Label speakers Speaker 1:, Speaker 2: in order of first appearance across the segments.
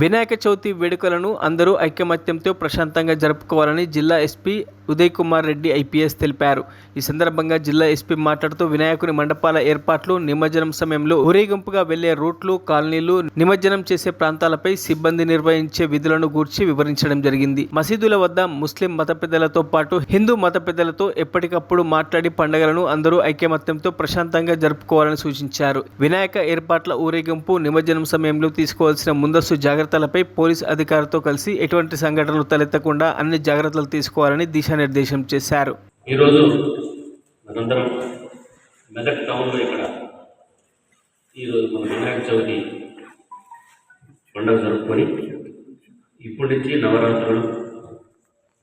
Speaker 1: వినాయక చవితి వేడుకలను అందరూ ఐకమత్యంతో ప్రశాంతంగా జరుపుకోవాలని జిల్లా ఎస్పీ ఉదయ్ కుమార్ రెడ్డి ఐపీఎస్ తెలిపారు. ఈ సందర్భంగా జిల్లా ఎస్పీ మాట్లాడుతూ వినాయకుని మండపాల ఏర్పాట్లు, నిమజ్జనం సమయంలో ఊరేగింపుగా వెళ్లే రూట్లు, కాలనీలు, నిమజ్జనం చేసే ప్రాంతాలపై సిబ్బంది నిర్వహించే విధులను గూర్చి వివరించడం జరిగింది. మసీదుల వద్ద ముస్లిం మత పెద్దలతో పాటు హిందూ మత పెద్దలతో ఎప్పటికప్పుడు మాట్లాడి పండుగలను అందరూ ఐకమత్యంతో ప్రశాంతంగా జరుపుకోవాలని సూచించారు. వినాయక ఏర్పాట్ల ఊరేగింపు, నిమజ్జనం సమయంలో తీసుకోవాల్సిన ముందస్తు జాగ్రత్తలపై పోలీసు అధికారులతో కలిసి ఎటువంటి సంఘటనలు తలెత్తకుండా అన్ని జాగ్రత్తలు తీసుకోవాలని దిశానిర్దేశం చేశారు.
Speaker 2: ఈరోజు మనందరం మెదక్ టౌన్లో ఇక్కడ ఈరోజు మన వినాయక చవితి పండుగ జరుపుకొని ఇప్పటి నుంచి నవరాత్రులు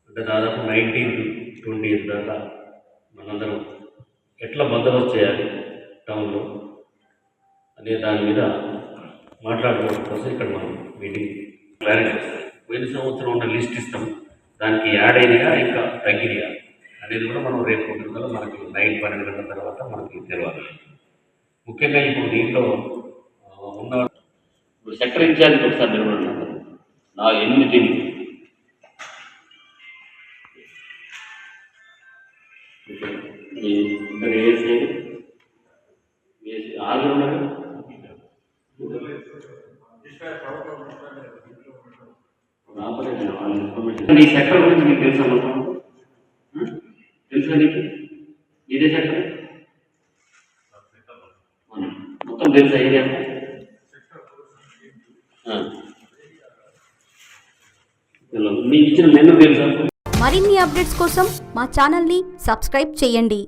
Speaker 2: అంటే దాదాపు 19 to 20 దాకా మనందరం ఎట్లా బందోబస్తు చేయాలి టౌన్లో అనే దాని మీద మాట్లాడుకోవడం కోసం ఇక్కడ మనం మీటింగ్ ప్లాన్ చేస్తాం. పోయిన సంవత్సరం ఉన్న లిస్ట్ ఇస్తాం, దానికి యాడ్ అయినగా ఇంకా తగ్గినగా అనేది కూడా మనం రేపు పొద్దున్న మనకి 9-12 గంటల తర్వాత మనకి తెలియాలి. ముఖ్యంగా ఇప్పుడు దీంట్లో ఉన్న ఇప్పుడు సెక్టర్ ఇన్ఛార్జ్ ఒకసారి నిలబడినారు నా 8 టీం ఇద్దరు ఏసీ ఆరు ఉన్నారు. ఈ సెక్టర్ గురించి మీకు తెలుసా? తెలుసా నీకు? ఇదే సెక్టర్ మొత్తం తెలుసా? ఏరియా మీకు ఇచ్చిన మెనూ తెలుసా?
Speaker 3: మరిన్ని అప్డేట్స్ కోసం మా ఛానల్ని సబ్స్క్రైబ్ చేయండి.